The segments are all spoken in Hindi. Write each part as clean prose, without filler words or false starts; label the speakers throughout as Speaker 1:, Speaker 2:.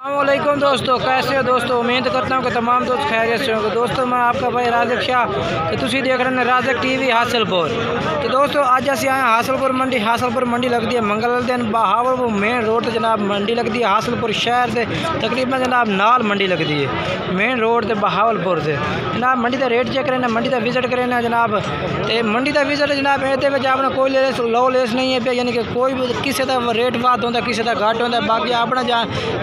Speaker 1: अस्सलामुअलैकुम दोस्तों, कैसे हो दोस्तों। उम्मीद करता हूँ कि तमाम दोस्त खैरियत से होंगे। दोस्तों मैं आपका भाई राज़िक शाह तो तुम देख रहे हैं राज़िक टीवी हासिलपुर। तो दोस्तों अज असी आए हासिलपुर मंडी लगती है मंगल दिन बहावलपुर मेन रोड से जनाब मंडी लगती है। हासिलपुर शहर से तकरीबन जनाब नाल मंडी लगती है मेन रोड से बहावलपुर से जनाब। मंडी का रेट चेक करें, मंडी का विजिट करें जनाब। तो मंडी का विजिट जनाब ये आपने कोई लो लेस नहीं है पे, यानी कि कोई भी किसी का रेट बात होता किसी का घट होता। बाकी अपना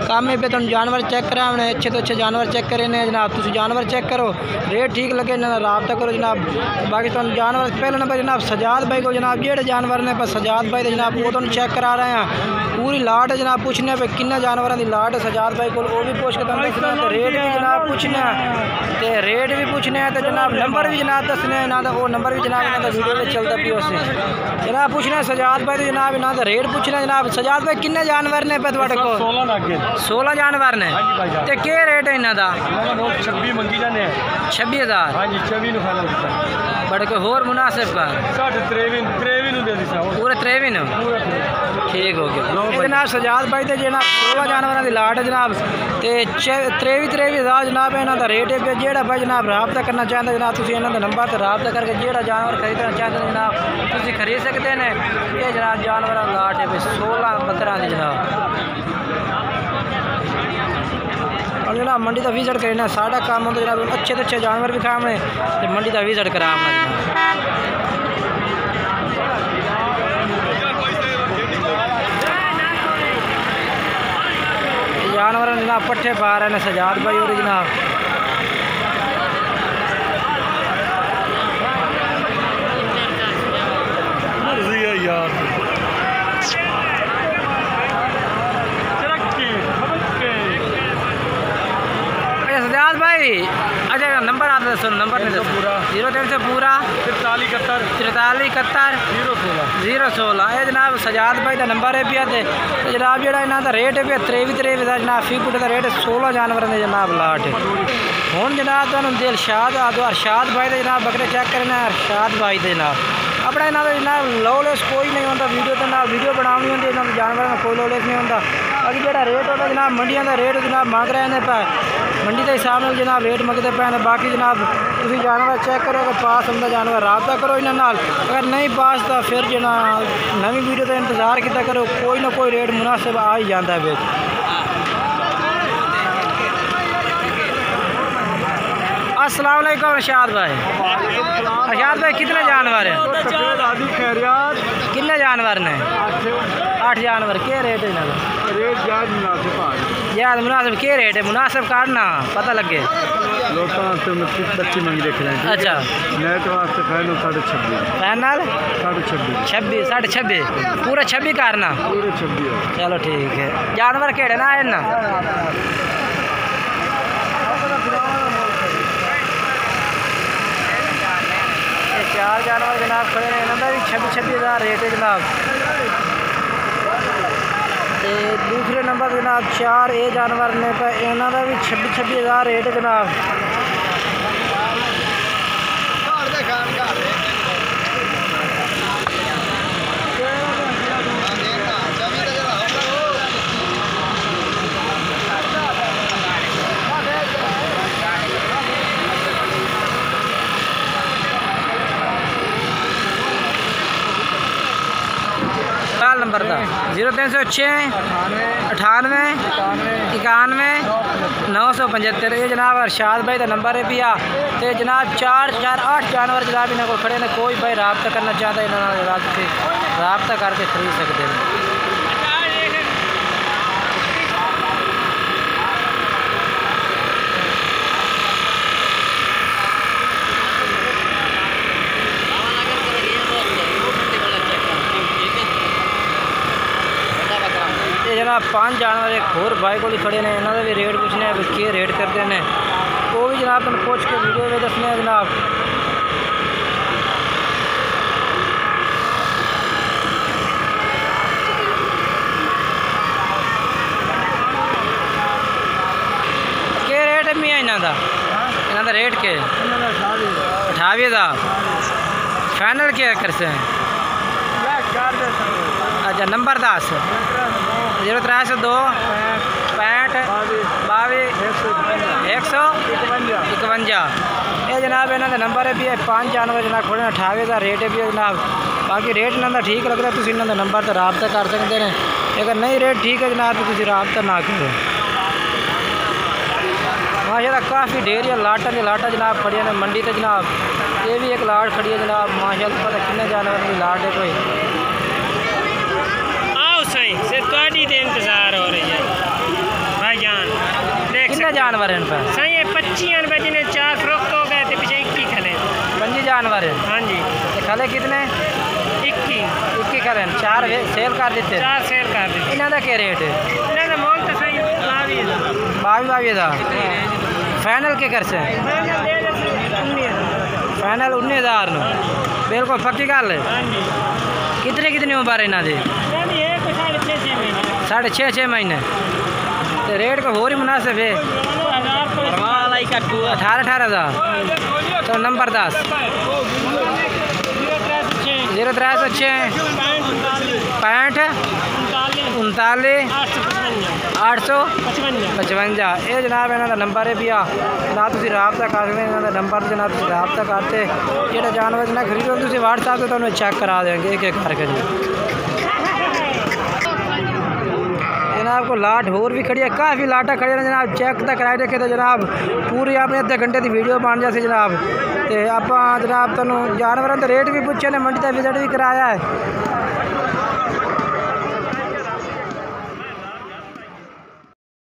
Speaker 1: काम है पे तुम जानवर चेक करा हमने अच्छे तो अच्छे जानवर चेक करे ने जनाब। तुम जानवर चेक करो, रेट ठीक लगे ना रबता करो जनाब। बाकी तुम जानवर पहले नंबर जनाब सजाद भाई को जनाब जेड़े जानवर ने पर सजाद भाई जनाब वो तुम चेक करा रहे हैं। पूरी लाट जनाब पूछने पे किन्ने जानवर की लाट सजाद भाई को वो भी पूछ के तुम रेट भी जनाब पूछने तो रेट भी पूछने तो जनाब नंबर भी जनाब दसने ना वो नंबर भी जनाब वीडियो में चलता भी उसे जनाब पूछने सजाद भाई जनाब ना तो रेट पूछने जनाब। सजाद भाई किन्ने जानवर ने पे तुहाडे को 16 जानवर ने ते के रेट है इन्हां दा
Speaker 2: 26 मंगी जाने
Speaker 1: 26,000।
Speaker 2: हां जी 26 नु फाइनल
Speaker 1: बड़े कोई होर मुनासिब का
Speaker 2: 23 नु दे दिसा
Speaker 1: पूरे 23 नु ठीक हो गया जनाब। सजाद भाई ते जनाब 16 जानवर की लाट है जनाब ते 23,000 जनाब इन्हां दा रेट है। जेड़ा भाई जनाब राबता करना चाहता जनाब तुसीं इन्हां दे नंबर ते राबता करके जेड़ा जानवर खरीदना चाहते जनाब तुसीं खरीद सकते हैं। ये जनाब जानवर लाट है 16-15 की जनाब। और जनाब मंडी का विजिट करना साढ़ा काम होता जनाब अच्छे तो अच्छे जानवर भी खाने तो मंडी का विजिट करा जानवर जनाब पट्ठे पा रहे हैं सजाद भाई और जनाब।
Speaker 2: यार
Speaker 1: सजाद भाई अच्छा नंबर आता है सुन नंबर नहीं पूरा 03 से पूरा 43 71 016 ये जनाब सजाद भाई का नंबर है पिया ते जनाब जेड़ा इन्हां दा रेट है पिया 23 दा जनाब फी फुट का रेट 16 जानवर ने जनाब लाट हुण जनाब तुहानूं अरशाद भाई दे जनाब बकरे चेक करना अरशाद भाई दे जनाब अपना इन्हां दा जनाब लोलेस कोई नहीं होता वीडियो तो ना वीडियो बनानी होती इन्हां दे जानवर में कोई लोलेस नहीं होता। बाकी जेड़ा रेट होता जनाब मंडियां दा रेट जनाब मांग रहे हैं पे मंडी के हिसाब से जनाब रेट मंगते पे। बाकी जनाब तुम जानवर चेक करो अगर पास होंगे जानवर रबता करो इन्होंने नाल, अगर नहीं पास तो फिर जना नवी वीडियो का इंतजार किया करो कोई ना कोई रेट मुनासिब आ ही जाता है। अस्सलाम वालेकुम अरशाद भाई। अरशाद भाई कितने जानवर हैं कितने जानवर ने 8 जानवर के रेट है
Speaker 2: रेट
Speaker 1: यार मुनासिब के रेट है मुनासिब काटना पता लगे
Speaker 2: लोगों वास्ते 25 मंगी देख रहे हैं।
Speaker 1: अच्छा
Speaker 2: नेट वास्ते फाइनल 26.5
Speaker 1: फाइनल
Speaker 2: 26.5
Speaker 1: 26 पूरा 26 करना
Speaker 2: पूरे 26।
Speaker 1: चलो ठीक है। जानवर केड़े ना आए ना चार जानवर जनाब खड़े हैं इन्होंने भी 26,000 रेट है जनाब। तो दूसरे नंबर जनाब 4 ये जानवर ने पे इन्होंने भी 26,000 रेट है जनाब। नंबर था 0306 98 91 975 ये जनाब अरशाद भाई का नंबर है पिया। तो जनाब 4-8 जानवर जनाब इन्होंने को खड़े ने कोई भाई रबता करना चाहता है इन्होंने रबता करके खरीद सकते हैं। जनाब 5 जानवर एक होर भाई को खड़े ने इन्होंने भी रेट पूछने के रेट करते हैं वो भी जनाब तुम पूछ के वीडियो में दसने जनाब। के रेट है मियाँ इन्हों का रेट के 28,000 फाइनल क्या कर से अच्छा नंबर 10 0302 65 151। ये जनाब इन्होंने नंबर है भी 5 जानवर जनाब खोले 28,000 रेट है भी जनाब। बाकी रेट इन्होंने ठीक लग रहा है, तुम इन्होंने नंबर तो रबता कर सकते हैं। अगर नहीं रेट ठीक है जनाब तो तुम रबता ना करो। माशाल्लाह काफ़ी ढेर है लाटा की लाटा जनाब खड़ी ने मंडी तो जनाब। ये भी एक लाट खड़ी है जनाब माशाल्लाह। पता कितने जानवर की लाट है कोई।
Speaker 3: आओ सही से ਤੁਹਾਡੀ ਦੇ इंतजार हो रही है भाईजान। देख
Speaker 1: कितने जानवर हैं इन पर?
Speaker 3: सही है 25 बजे ने 4 फरोख्त हो गए थे, पीछे 21 खले।
Speaker 1: 25 जानवर है।
Speaker 3: हाँ जी।
Speaker 1: खले कितने? 21 खले 4 सेल कर देते।
Speaker 3: 4 सेल कर दी।
Speaker 1: इन्हों का क्या रेट है?
Speaker 3: इन्हों का मोल तो सही
Speaker 1: 22 का फाइनल के कर से? फाइनल 19,000 न बिल्कुल पक्की गल है। कितनी उम्र है इन्हों की? 6.5 महीने। तो रेट को होर ही मुनासिब है 18,000। तो नंबर 10 0306 65 39 855। ये जनाब इन्हों नंबर है भैया ना तुम रबता कर सकते इन्होंने नंबर से ना तुम रबता करते। जो जानवर ना खरीदो तुम व्हाट्सएप से तुम्हें चेक करा देंगे एक एक करके। जनाब को लाट होर भी खड़ी है, काफ़ी लाटा खड़ी है जनाब। चेक तक कराए रखे तो जनाब पूरी आपने अद्धे घंटे की वीडियो बन जाती जनाब। तो आप जनाब तुम जानवरों के रेट भी पूछे ने, मंडी का विजिट भी कराया है।